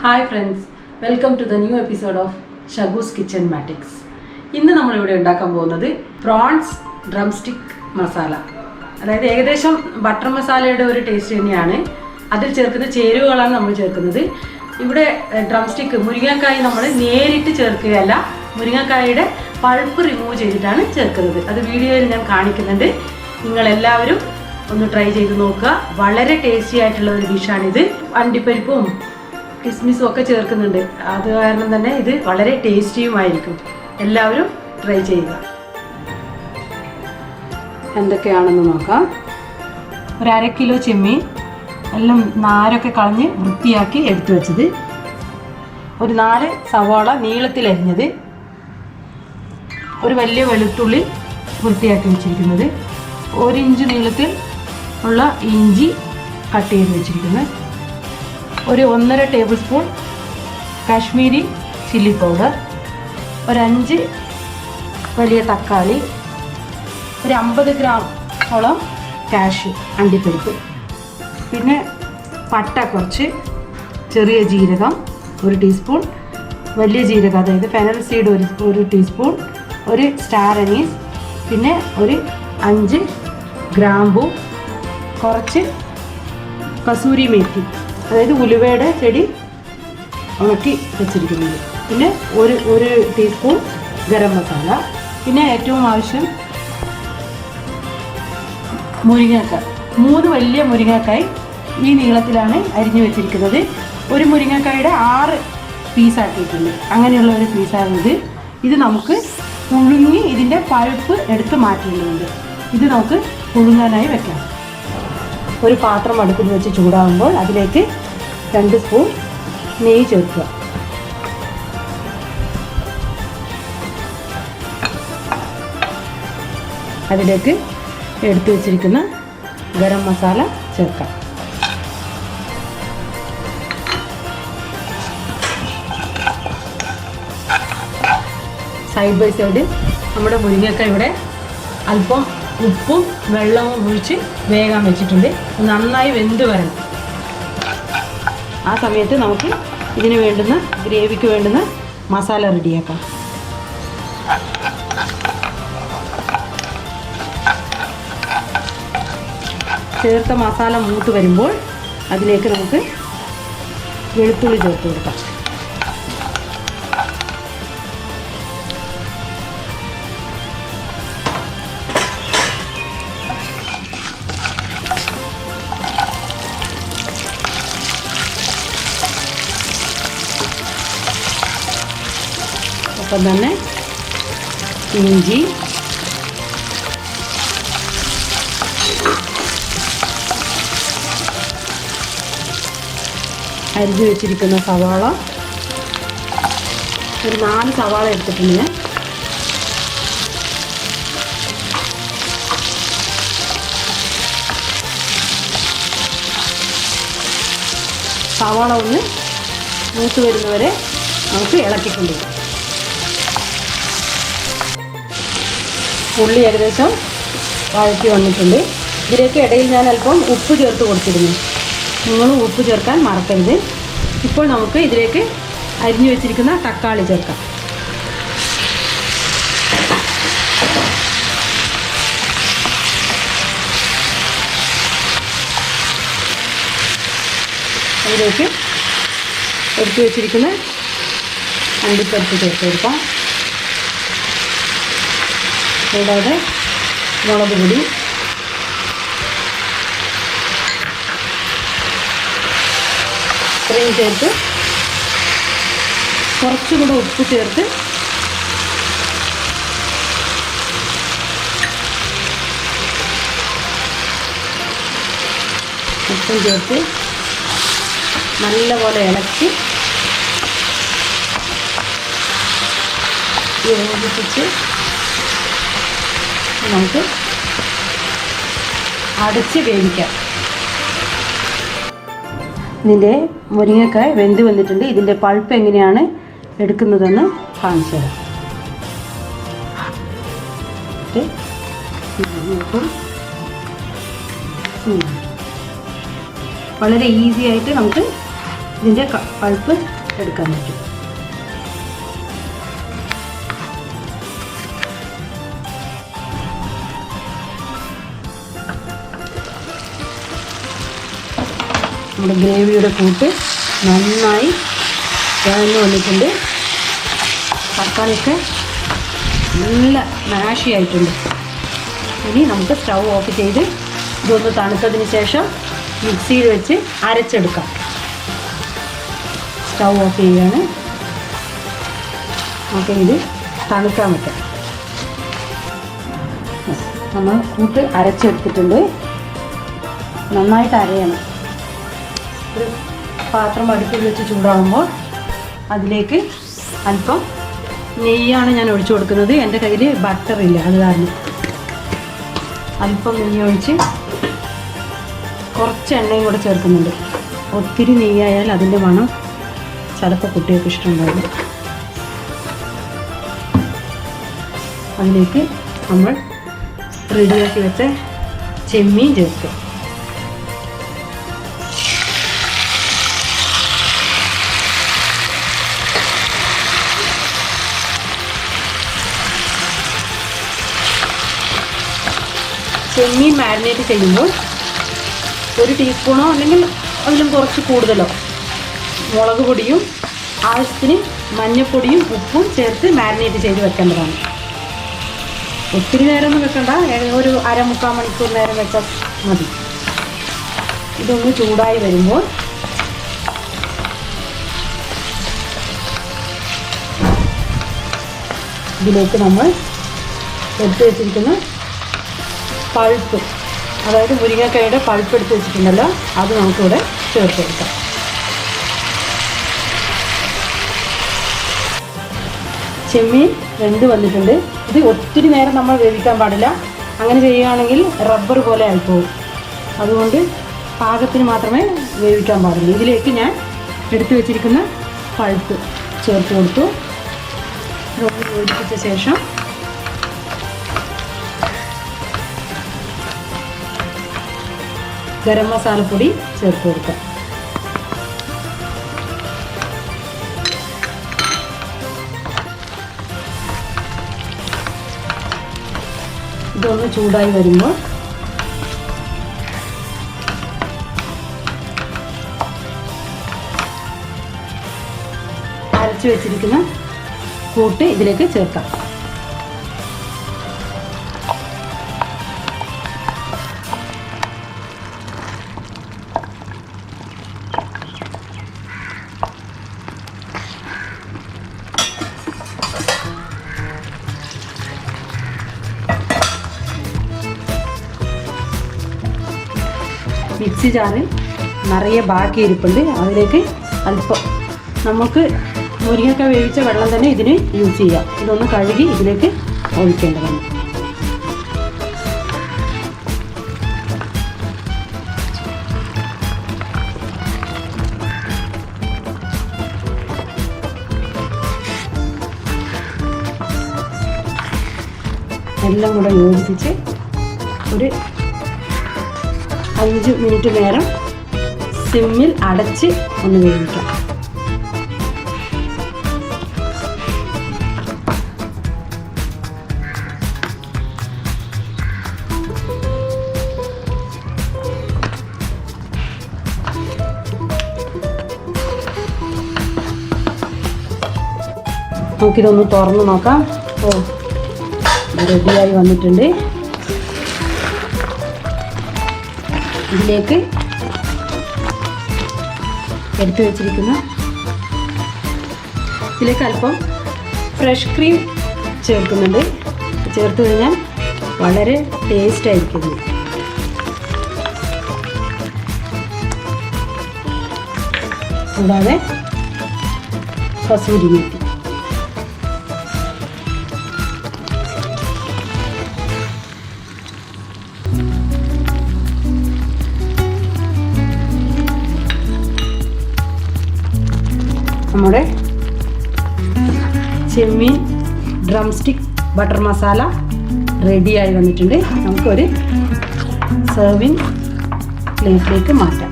Hi friends, welcome to the new episode of Shagu's Kitchen Matics. ഇന്ന് നമ്മൾ ഇവിടെ ഉണ്ടാക്കാൻ പോകുന്നത് Prawns Drumstick Masala. അതായത് ഏകദേശം ബട്ടർ മസാലയുടെ ഒരു ടേസ്റ്റ് തന്നെയാണ്. അതിൽ ചേർക്കുന്ന ചേരുവകളാണ് നമ്മൾ ചേർക്കുന്നത്. ഇവിടെ ഡ്രംസ്റ്റിക്ക് മുരിങ്ങക്കായ നമ്മൾ നേരിട്ട് ചേർക്കുകയല്ല, മുരിങ്ങക്കായയുടെ പൾപ്പ് റിമൂവ് ചെയ്തിട്ടാണ് ചേർക്കുന്നത്. അത് വീഡിയോയിൽ ഞാൻ കാണിക്കുന്നുണ്ട്. നിങ്ങൾ എല്ലാവരും ഒന്ന് ട്രൈ ചെയ്ത് നോക്കുക. വളരെ ടേസ്റ്റി ആയിട്ടുള്ള ഒരു ഡിഷാണിത്. അണ്ടിപ്പരിപ്പും കിസ്മിസും ഒക്കെ ചേർക്കുന്നുണ്ട്. അത് കാരണം തന്നെ ഇത് വളരെ ടേസ്റ്റിയുമായിരിക്കും. എല്ലാവരും ട്രൈ ചെയ്യുക. എന്തൊക്കെയാണെന്ന് നോക്കാം. ഒരു 1/2 കിലോ ചെമ്മീൻ എല്ലാം നാരൊക്കെ കളഞ്ഞ് വൃത്തിയാക്കി എടുത്തു വെച്ചത്, ഒരു 4 സവാള നീളത്തിൽ അരിഞ്ഞത്, ഒരു വലിയ വെളുത്തുള്ളി വൃത്തിയാക്കി വെച്ചിരിക്കുന്നത്, 1 ഇഞ്ച് നീളത്തിൽ ഉള്ള ഇഞ്ചി കട്ട് ചെയ്ത് വെച്ചിരിക്കുന്നത്, ഒരു 1.5 table spoon Kashmiri chilli powder, ഒരു 5 വലിയ തക്കാളി, ഒരു 50 ഗ്രാമോളം കാഷ്യൂ അണ്ടിപ്പരിപ്പ്, പിന്നെ പട്ട കുറച്ച്, ചെറിയ ജീരകം 1 ടീസ്പൂൺ, വലിയ ജീരകം അതായത് ഫെനൽ സീഡ് 1 ടീസ്പൂൺ, ഒരു സ്റ്റാർ അനീസ്, പിന്നെ ഒരു 5 ഗ്രാമ്പൂ, കുറച്ച് കസൂരി മേത്തി അതായത് ഉലുവയുടെ ചെടി ഉണക്കി വെച്ചിരിക്കുന്നത്, പിന്നെ ഒരു ടീസ്പൂൺ ഗരം മസാല, പിന്നെ ഏറ്റവും ആവശ്യം മുരിങ്ങക്കായ. 3 വലിയ മുരിങ്ങക്കായ ഈ നീളത്തിലാണ് അരിഞ്ഞു വെച്ചിരിക്കുന്നത്. ഒരു മുരിങ്ങക്കായുടെ 6 പീസാക്കിയിട്ടുണ്ട്. അങ്ങനെയുള്ള ഒരു പീസാണിത്. ഇത് നമുക്ക് പുഴുങ്ങി ഇതിൻ്റെ പൾപ്പ് എടുത്ത് മാറ്റേണ്ടതുണ്ട്. ഇത് നമുക്ക് പുഴുങ്ങാനായി വെക്കാം. ഒരു പാത്രം അടുപ്പിൽ വെച്ച് ചൂടാകുമ്പോൾ അതിലേക്ക് 2 സ്പൂൺ നെയ്യ് ചേർക്കുക. അതിലേക്ക് എടുത്തു വെച്ചിരിക്കുന്ന ഗരം മസാല ചേർക്കാം. സൈഡ് ബൈ സൈഡ് നമ്മുടെ മുരിങ്ങക്കായ ഇവിടെ അല്പം ഉപ്പും വെള്ളവും ഒഴിച്ച് വേഗം വെച്ചിട്ടുണ്ട്. നന്നായി വെന്ത് വരണം. ആ സമയത്ത് നമുക്ക് ഇതിന് വേണ്ടുന്ന ഗ്രേവിക്ക് വേണ്ടുന്ന മസാല റെഡിയാക്കാം. ചേർത്ത മസാല മൂത്ത് വരുമ്പോൾ അതിലേക്ക് നമുക്ക് വെളുത്തുള്ളി ചേർത്ത് കൊടുക്കാം. ഒപ്പം തന്നെ ഇഞ്ചി, അരിഞ്ഞു വെച്ചിരിക്കുന്ന സവാള, ഒരു 4 സവാള എടുത്തിട്ടുണ്ട് ഞാൻ. സവാള ഒന്ന് മൂത്ത് വരുന്നവരെ നമുക്ക് ഇളക്കിക്കൊണ്ടുപോകും. ഉള്ളി ഏകദേശം വഴറ്റി വന്നിട്ടുണ്ട്. ഇതിലേക്ക് ഇടയിൽ ഞാൻ അല്പം ഉപ്പ് ചേർത്ത് കൊടുത്തിരുന്നു. നിങ്ങളും ഉപ്പ് ചേർക്കാൻ മറക്കരുത്. ഇപ്പോൾ നമുക്ക് ഇതിലേക്ക് അരിഞ്ഞു വെച്ചിരിക്കുന്ന തക്കാളി ചേർക്കാം. അതിലേക്ക് എടുത്തു വെച്ചിരിക്കുന്ന അണ്ടിപ്പരിപ്പ് ചേർത്ത് കൊടുക്കാം. കൂടാതെ മുളക് പൊടി, ഇത്രയും ചേർത്ത് കുറച്ചുകൂടെ ഉപ്പ് ചേർത്ത് ഉപ്പും ചേർത്ത് നല്ലപോലെ ഇളക്കി യോജിപ്പിച്ച് നമുക്ക് അടച്ച് വേവിക്കാം. ഇതിൻ്റെ മുരിങ്ങക്കായ വെന്ത് വന്നിട്ടുണ്ട്. ഇതിൻ്റെ പൾപ്പ് എങ്ങനെയാണ് എടുക്കുന്നതെന്ന് കാണിച്ചു തരാം. വളരെ ഈസി ആയിട്ട് നമുക്ക് ഇതിൻ്റെ പൾപ്പ് എടുക്കാൻ പറ്റും. നമ്മുടെ ഗ്രേവിയുടെ കൂട്ട് നന്നായി വഴന്നു വന്നിട്ടുണ്ട്. തക്കാളിയൊക്കെ നല്ല മാഷി ആയിട്ടുണ്ട്. ഇനി നമുക്ക് സ്റ്റൗ ഓഫ് ചെയ്ത് ഇതൊന്ന് തണുത്തതിന് ശേഷം മിക്സിയിൽ വെച്ച് അരച്ചെടുക്കാം. സ്റ്റൗ ഓഫ് ചെയ്യുകയാണ്. ഓക്കെ, ഇത് തണുക്കാൻ പറ്റാം. നമ്മൾ കൂട്ട് അരച്ചെടുത്തിട്ടുണ്ട്. നന്നായിട്ട് അരയണം. ഒരു പാത്രം അടുപ്പിൽ വെച്ച് ചൂടാകുമ്പോൾ അതിലേക്ക് അല്പം നെയ്യാണ് ഞാൻ ഒഴിച്ചു കൊടുക്കുന്നത്. എൻ്റെ കയ്യിൽ ബട്ടറില്ല, അത് കാരണം അല്പം നെയ്യ് ഒഴിച്ച് കുറച്ച് എണ്ണയും കൂടെ ചേർക്കുന്നുണ്ട്. ഒത്തിരി നെയ്യായാൽ അതിൻ്റെ മണം ചിലപ്പോൾ കുട്ടികൾക്ക് ഇഷ്ടമുണ്ടാവില്ല. അതിലേക്ക് നമ്മൾ റെഡിയാക്കി വെച്ച ചെമ്മീൻ ചേർക്കുക. ചെമ്മീൻ മാരിനേറ്റ് ചെയ്യുമ്പോൾ 1 ടീസ്പൂണോ അല്ലെങ്കിൽ അതിലും കുറച്ച് കൂടുതലോ മുളക് പൊടിയും ആവശ്യത്തിന് മഞ്ഞൾപ്പൊടിയും ഉപ്പും ചേർത്ത് മാരിനേറ്റ് ചെയ്ത് വെക്കേണ്ടതാണ്. ഒത്തിരി നേരമൊന്നും വെക്കണ്ട, ഒരു 1/2-3 മണിക്കൂർ നേരം വെച്ചാൽ മതി. ഇതൊന്ന് ചൂടായി വരുമ്പോൾ ഇതിലേക്ക് നമ്മൾ എടുത്ത് വെച്ചിരിക്കുന്ന പൾപ്പ്, അതായത് മുരിങ്ങക്കായുടെ പൾപ്പ് എടുത്ത് വെച്ചിട്ടുണ്ടല്ലോ, അത് നമുക്കിവിടെ ചേർത്ത് കൊടുക്കാം. ചെമ്മീൻ വെന്ത് വന്നിട്ടുണ്ട്. ഇത് ഒത്തിരി നേരം നമ്മൾ വേവിക്കാൻ പാടില്ല. അങ്ങനെ ചെയ്യുകയാണെങ്കിൽ റബ്ബർ പോലെ ആയിപ്പോകും. അതുകൊണ്ട് പാകത്തിന് മാത്രമേ വേവിക്കാൻ പാടുള്ളൂ. ഇതിലേക്ക് ഞാൻ എടുത്തു വെച്ചിരിക്കുന്ന പൾപ്പ് ചേർത്ത് കൊടുത്തു. ഇതൊന്ന് യോജിപ്പിച്ച ശേഷം ഗരം മസാലപ്പൊടി ചേർത്ത് കൊടുക്കാം. ഇതൊന്ന് ചൂടായി വരുമ്പോൾ അരച്ചു വെച്ചിരിക്കുന്ന കൂട്ട് ഇതിലേക്ക് ചേർക്കാം. മിക്സി ജാറിൽ നിറയെ ബാക്കി ഇരിപ്പുണ്ട്. അതിലേക്ക് അല്പം നമുക്ക് മുരിങ്ങക്ക വേവിച്ച വെള്ളം തന്നെ ഇതിന് യൂസ് ചെയ്യാം. ഇതൊന്ന് കഴുകി ഇതിലേക്ക് ഒഴിക്കേണ്ടതാണ്. എല്ലാം കൂടെ യോജിപ്പിച്ച് ഒരു 5 മിനിറ്റ് നേരം സിമ്മിൽ അടച്ച് ഒന്ന് വേവിക്കാം. നമുക്കിതൊന്ന് തുറന്ന് നോക്കാം. റെഡിയായി വന്നിട്ടുണ്ട്. ഇതിലേക്ക് എടുത്തു വെച്ചിരിക്കുന്ന ഇതിലേക്ക് അല്പം ഫ്രഷ് ക്രീം ചേർക്കുന്നുണ്ട്. ചേർത്ത് കഴിഞ്ഞാൽ വളരെ ടേസ്റ്റ് ആയിരിക്കും. കൂടാതെ കസൂരി മെത്തി. നമ്മുടെ ചെമ്മീൻ ഡ്രം സ്റ്റിക്ക് ബട്ടർ മസാല റെഡിയായി വന്നിട്ടുണ്ട്. നമുക്കൊരു സെർവിങ് പ്ലേറ്റിലേക്ക് മാറ്റാം.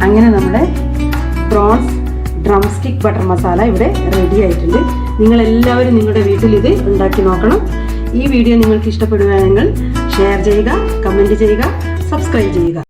അങ്ങനെ നമ്മുടെ prawns drum stick butter masala ഇവിടെ റെഡി ആയിട്ടുണ്ട്. നിങ്ങളെല്ലാവരും നിങ്ങളുടെ വീട്ടിൽ ഇത് ഉണ്ടാക്കി നോക്കണം. ഈ വീഡിയോ നിങ്ങൾക്ക് ഇഷ്ടപ്പെടുകയാണെങ്കിൽ ഷെയർ ചെയ്യുക, കമൻറ്റ് ചെയ്യുക, സബ്സ്ക്രൈബ് ചെയ്യുക.